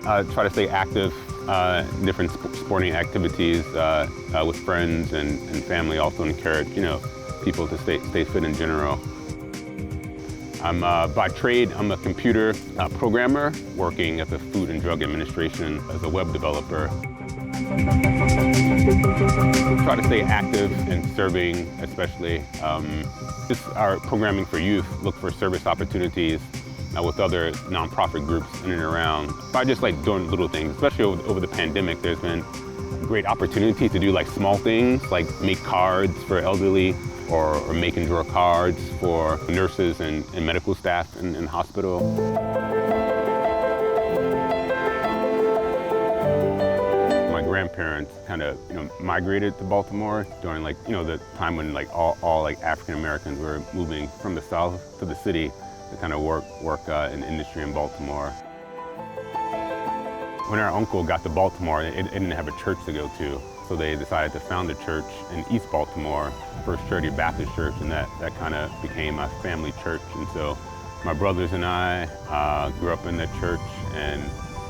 try to stay active in different sporting activities with friends and family. Also encourage, people to stay fit in general. I'm by trade, I'm a computer programmer working at the Food and Drug Administration as a web developer. Try to stay active and serving, especially. Just our programming for youth, look for service opportunities with other nonprofit groups in and around. By just doing little things, especially over the pandemic, there's been great opportunity to do small things, like make cards for elderly or make and draw cards for nurses and medical staff in the hospital. My grandparents kind of migrated to Baltimore during the time when all African Americans were moving from the South to the city to kind of work in industry in Baltimore. When our uncle got to Baltimore, it didn't have a church to go to, so they decided to found a church in East Baltimore, First Charity Baptist Church, and that kind of became my family church. And so my brothers and I grew up in that church, and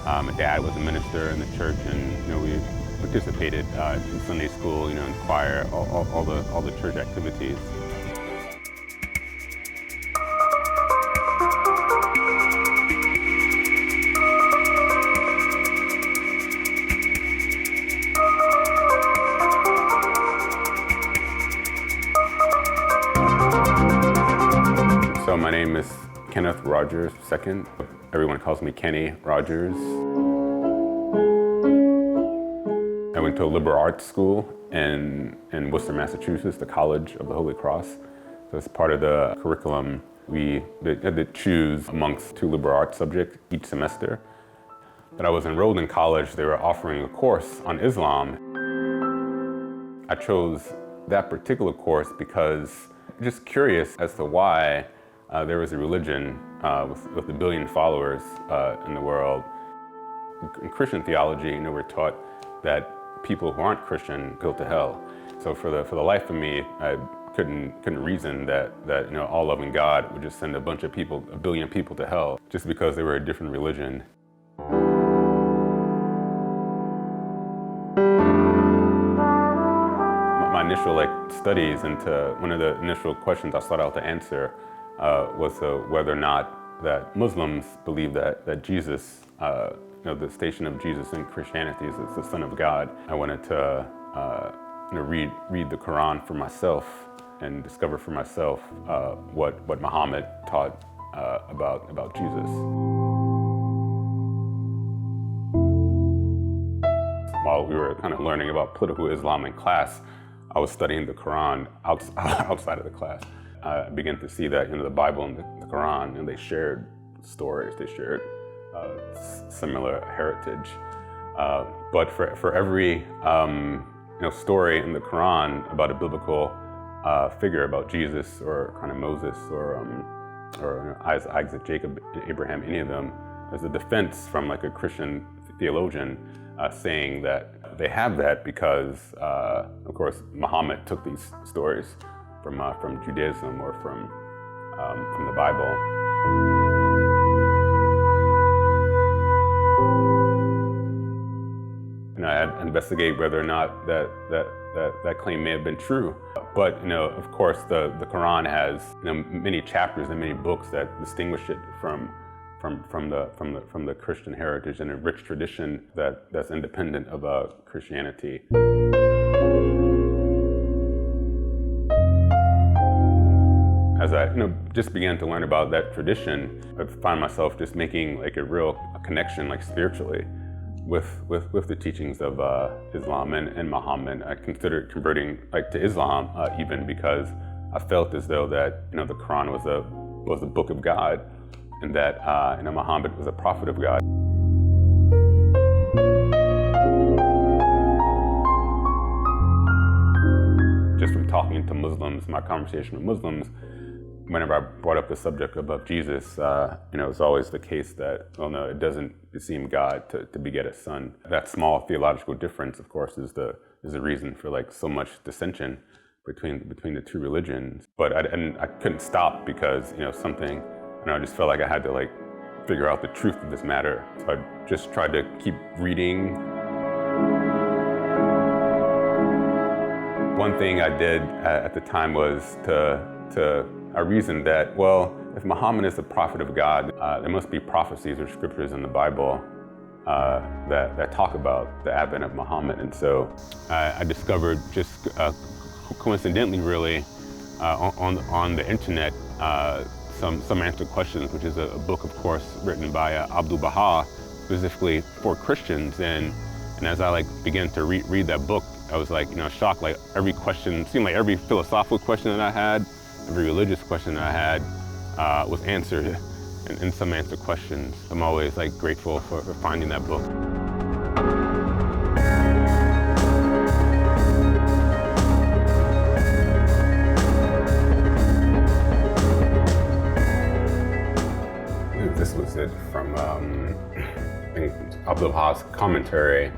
my dad was a minister in the church, and we participated in Sunday school, in choir, all the church activities. So my name is Kenneth Rogers II. Everyone calls me Kenny Rogers. I went to a liberal arts school in Worcester, Massachusetts, the College of the Holy Cross. So as part of the curriculum, we had to choose amongst 2 liberal arts subjects each semester. When I was enrolled in college, they were offering a course on Islam. I chose that particular course because I'm just curious as to why there was a religion with 1 billion followers in the world. In Christian theology, we're taught that people who aren't Christian go to hell. So for the life of me, I couldn't reason that all loving God would just send a bunch of people, 1 billion people, to hell just because they were a different religion. My initial studies into one of the initial questions I sought out to answer was whether or not that Muslims believe that Jesus, the station of Jesus in Christianity is the Son of God. I wanted to read the Quran for myself and discover for myself what Muhammad taught about Jesus. While we were kind of learning about political Islam in class, I was studying the Quran outside of the class. I began to see that the Bible and the Quran, and they shared stories, they shared similar heritage. But for every story in the Quran about a biblical figure, about Jesus or kind of Moses or Isaac, Jacob, Abraham, any of them, there's a defense from a Christian theologian saying that they have that because, of course, Muhammad took these stories from Judaism or from the Bible. I had to investigate whether or not that claim may have been true. But of course, the Quran has many chapters and many books that distinguish it from the Christian heritage and a rich tradition that's independent of Christianity. As I just began to learn about that tradition, I found myself just making a real connection spiritually with the teachings of Islam and Muhammad. I considered converting to Islam even because I felt as though that the Quran was a book of God, and that Muhammad was a prophet of God. Just from talking to Muslims, my conversation with Muslims, whenever I brought up the subject of Jesus, it's always the case that, no, it doesn't seem God to beget a son. That small theological difference, of course, is the reason for so much dissension between the 2 religions. But I couldn't stop because something, I just felt like I had to figure out the truth of this matter. So I just tried to keep reading. One thing I did at the time was I reasoned that, well, if Muhammad is the prophet of God, there must be prophecies or scriptures in the Bible that talk about the advent of Muhammad. And so I discovered, just coincidentally really, on the internet, some Answered Questions, which is a book, of course, written by Abdu'l-Baha, specifically for Christians. And as I began to read that book, I was shocked. Every question, seemed like every philosophical question that I had, every religious question that I had was answered in some Answered Questions. I'm always grateful for finding that book. This was it from I think Abdu'l-Baha's commentary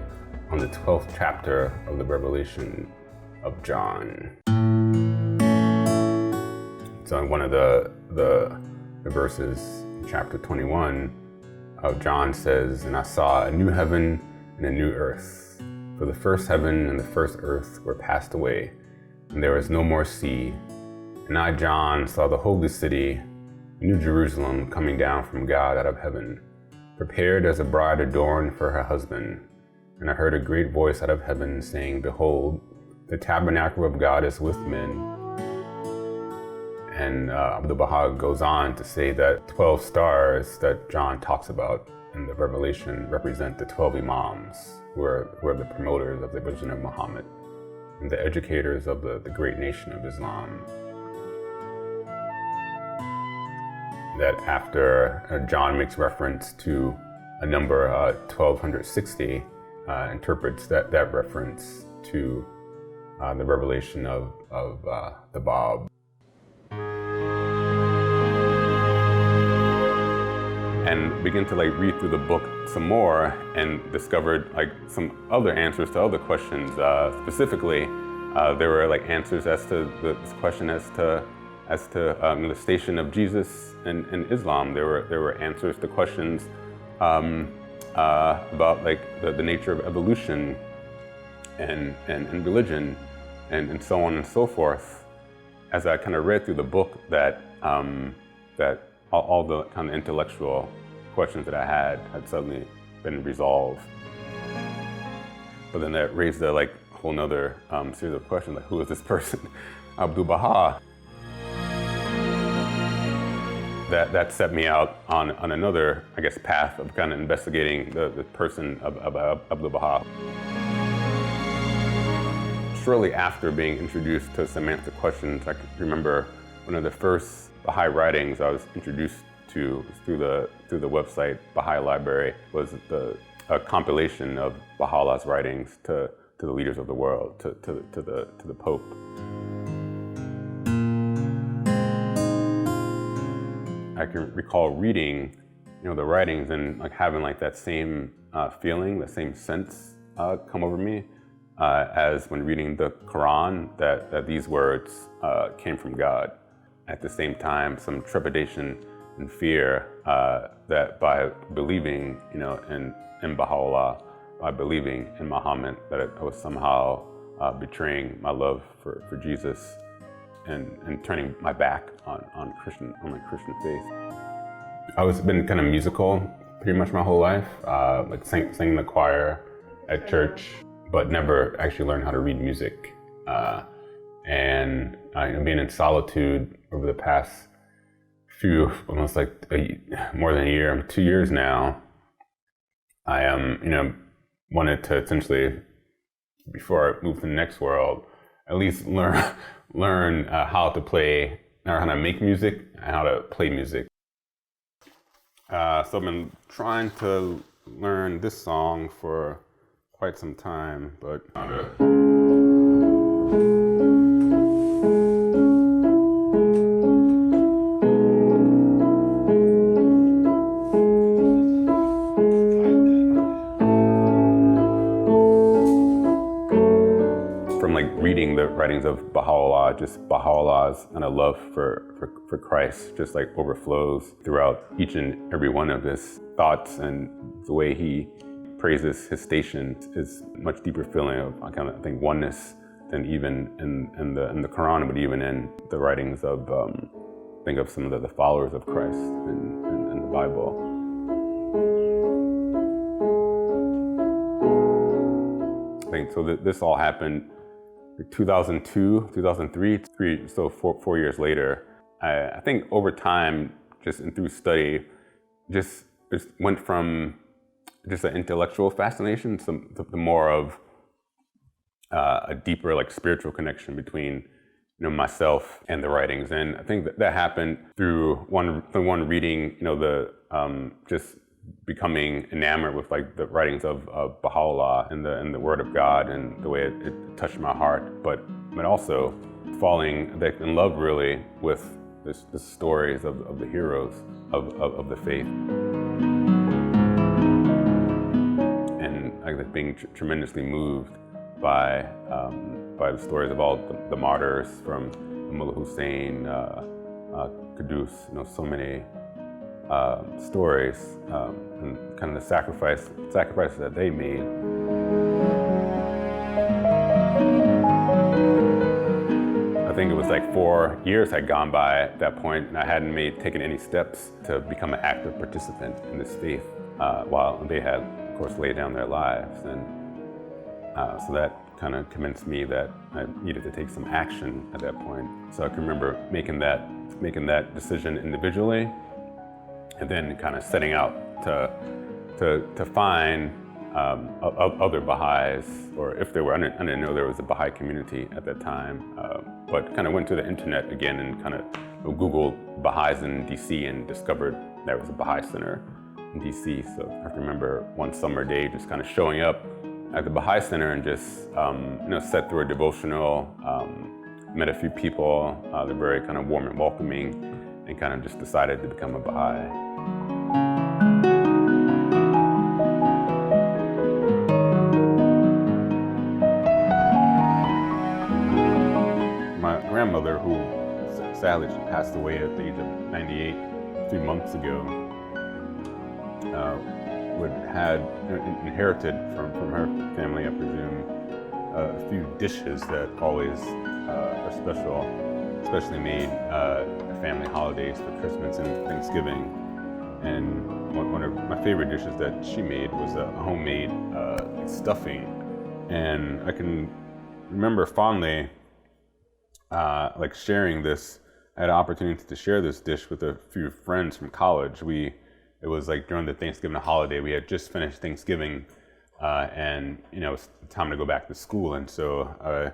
on the 12th chapter of the Revelation of John. So in one of the verses in chapter 21 of John says, "And I saw a new heaven and a new earth. For the first heaven and the first earth were passed away, and there was no more sea. And I, John, saw the holy city, New Jerusalem, coming down from God out of heaven, prepared as a bride adorned for her husband. And I heard a great voice out of heaven saying, Behold, the tabernacle of God is with men." And Abdu'l-Baha goes on to say that 12 stars that John talks about in the Revelation represent the 12 Imams, who are the promoters of the religion of Muhammad and the educators of the great nation of Islam. That after John makes reference to a number 1260, interprets that reference to the revelation of the Bab. And begin to read through the book some more, and discovered some other answers to other questions. Specifically, there were answers as to this question as to the station of Jesus in Islam. There were answers to questions about the nature of evolution and religion and so on and so forth. As I kind of read through the book, that all the kind of intellectual questions that I had suddenly been resolved. But then that raised a whole nother series of questions, who is this person, Abdu'l-Baha? That set me out on another, path of kind of investigating the person of Abdu'l-Baha. Shortly after being introduced to some Answered Questions, I remember one of the first Baha'i writings I was introduced to through the website Baha'i Library was a compilation of Baha'u'llah's writings to the leaders of the world, to the Pope. I can recall reading, the writings and having that same feeling, the same sense come over me as when reading the Quran, that these words came from God. At the same time, some trepidation and fear that by believing, in Baha'u'llah, by believing in Muhammad, that I was somehow betraying my love for Jesus and turning my back on my Christian faith. I was been kind of musical pretty much my whole life, singing in the choir at church, but never actually learned how to read music. And being in solitude over the past almost more than a year, 2 years now, I wanted to essentially, before I move to the next world, at least learn how to play, or how to make music and how to play music. So I've been trying to learn this song for quite some time, but reading the writings of Baha'u'llah, just Baha'u'llah's kind of love for Christ just like overflows throughout each and every one of his thoughts, and the way he praises his station is much deeper feeling of kind of, I think, oneness than even in the Quran, but even in the writings of think of some of the followers of Christ in the Bible. I think so. This all happened in 2002, 2003, so 4 years later. I think over time, just and through study, just went from just an intellectual fascination to more of a deeper, like, spiritual connection between myself and the writings. And I think that happened through one reading, just becoming enamored with like the writings of Baha'u'llah and the Word of God and the way it touched my heart, but also falling in love really with the stories of the heroes of the faith. And I guess being tremendously moved by the stories of all the martyrs, from Mullah Hussein, Qudus, so many stories, and kind of the sacrifices that they made. I think it was like 4 years had gone by at that point, and I hadn't taken any steps to become an active participant in this faith, while they had, of course, laid down their lives. And so that kind of convinced me that I needed to take some action at that point. So I can remember making that decision individually, and then kind of setting out to find other Baha'is, or if there were, I didn't know there was a Baha'i community at that time, but kind of went to the internet again and kind of Googled Baha'is in DC and discovered there was a Baha'i center in DC. So I remember one summer day just kind of showing up at the Baha'i Center and just sat through a devotional, met a few people. They're very kind of warm and welcoming, and kind of just decided to become a Baha'i. My grandmother, who sadly she passed away at the age of 98 3 months ago, had inherited from her family, I presume, a few dishes that always are special, especially made at family holidays for Christmas and Thanksgiving. And one of my favorite dishes that she made was a homemade stuffing. And I can remember fondly like sharing this. I had an opportunity to share this dish with a few friends from college. It was like during the Thanksgiving holiday. We had just finished Thanksgiving, and it was time to go back to school. And so I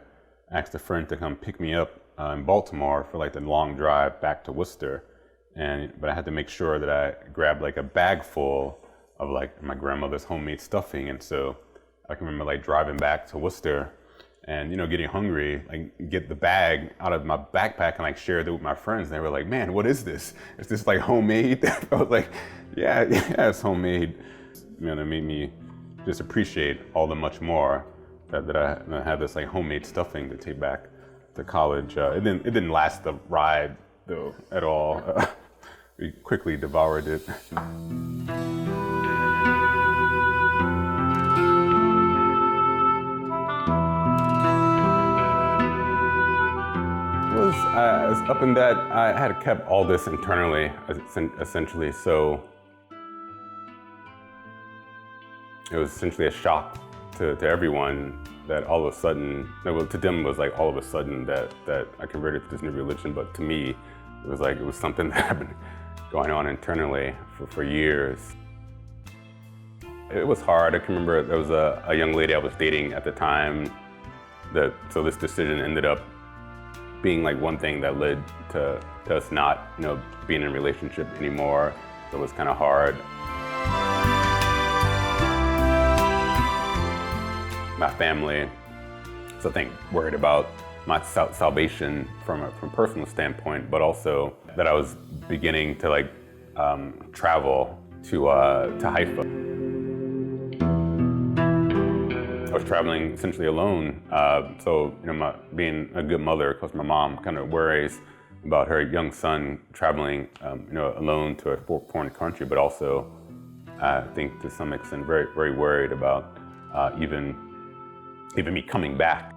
asked a friend to come pick me up in Baltimore for like the long drive back to Worcester. But I had to make sure that I grabbed like a bag full of like my grandmother's homemade stuffing. And so I can remember like driving back to Worcester and getting hungry, like get the bag out of my backpack and like share it with my friends. And they were like, "Man, what is this? Is this like homemade?" I was like, yeah, it's homemade. That made me just appreciate all the much more that I had this like homemade stuffing to take back to college. It didn't last the ride though at all. We quickly devoured it. Up in that, I had kept all this internally, essentially, so it was essentially a shock to everyone that all of a sudden, to them it was like all of a sudden that I converted to this new religion, but to me, it was something that had been going on internally for years. It was hard. I can remember there was a young lady I was dating at the time, so this decision ended up being like one thing that led to us not, being in a relationship anymore. So it was kind of hard. My family, so I think, worried about my salvation from a personal standpoint, but also that I was beginning to like travel to Haifa. was traveling essentially alone. So, being a good mother, because my mom kind of worries about her young son traveling, alone to a foreign country, but also, I think to some extent, very, very worried about even me coming back.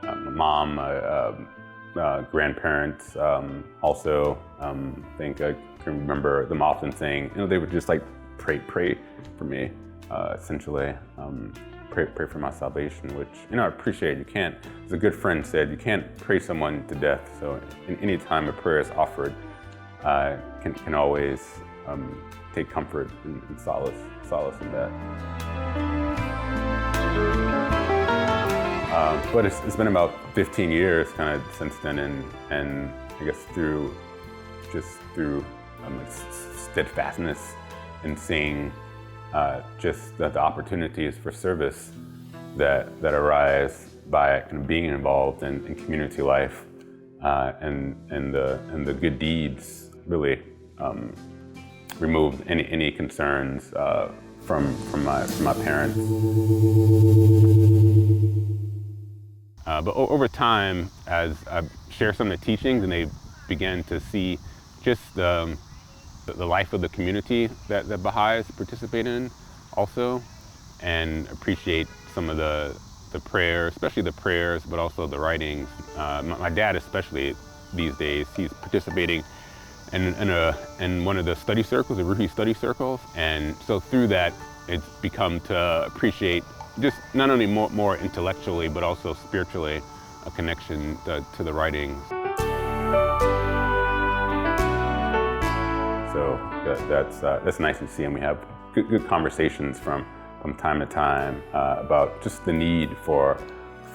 My mom, grandparents, also, I think I can remember them often saying, they would just like pray for me, essentially. Pray for my salvation, which, I appreciate. You can't, as a good friend said, you can't pray someone to death. So in any time a prayer is offered, can always take comfort and solace in that. But it's been about 15 years kind of since then, and I guess through steadfastness in seeing just the opportunities for service that arise by kind of being involved in community life, and the good deeds really removed any concerns from my parents. But over time, as I share some of the teachings, and they began to see just the life of the community that Baha'is participate in also, and appreciate some of the prayers, especially the prayers, but also the writings. My dad especially these days, he's participating in one of the study circles, the Ruhi study circles, and so through that, it's become to appreciate just not only more intellectually, but also spiritually, a connection to the writings. So that's nice to see, and we have good conversations from time to time about just the need for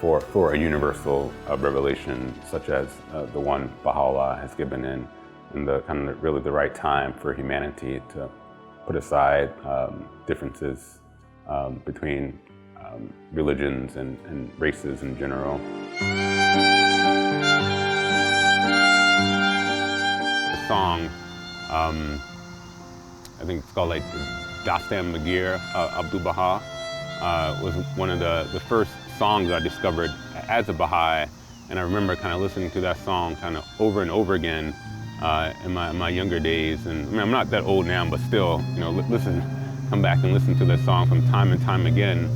a universal revelation, such as the one Baha'u'llah has given in the kind of really the right time for humanity to put aside differences between religions and races in general. The song, I think it's called like Dastan Magir Abdul Baha, was one of the first songs I discovered as a Baha'i, and I remember kind of listening to that song kind of over and over again in my younger days. And I mean, I'm not that old now, but still, come back and listen to that song from time and time again.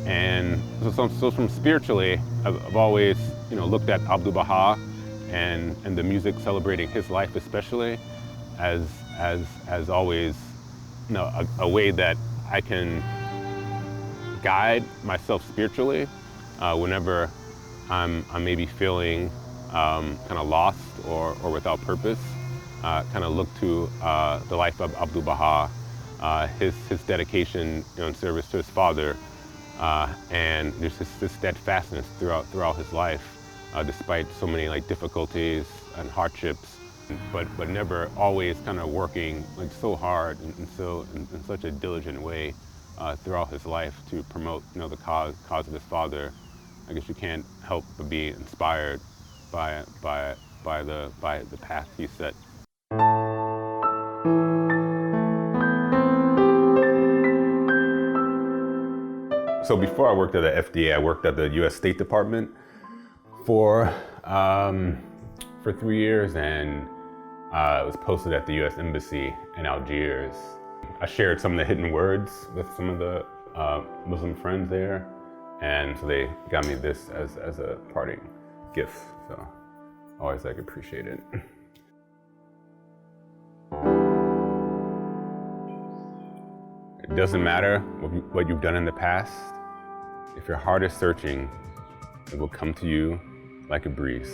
And so from spiritually, I've always, looked at Abdul Baha and the music celebrating his life especially as always, a way that I can guide myself spiritually whenever I'm maybe feeling kind of lost or without purpose. Kind of look to the life of Abdul Baha, his dedication in service to his father, and there's this steadfastness throughout his life, despite so many difficulties and hardships, but never always kind of working so hard and in such a diligent way throughout his life to promote the cause of his father. I guess you can't help but be inspired by the path he set. So before I worked at the FDA, I worked at the U.S. State Department for 3 years, and I was posted at the U.S. Embassy in Algiers. I shared some of the hidden words with some of the Muslim friends there, and so they got me this as a parting gift. So I always appreciate it. It doesn't matter what you've done in the past. If your heart is searching, it will come to you like a breeze.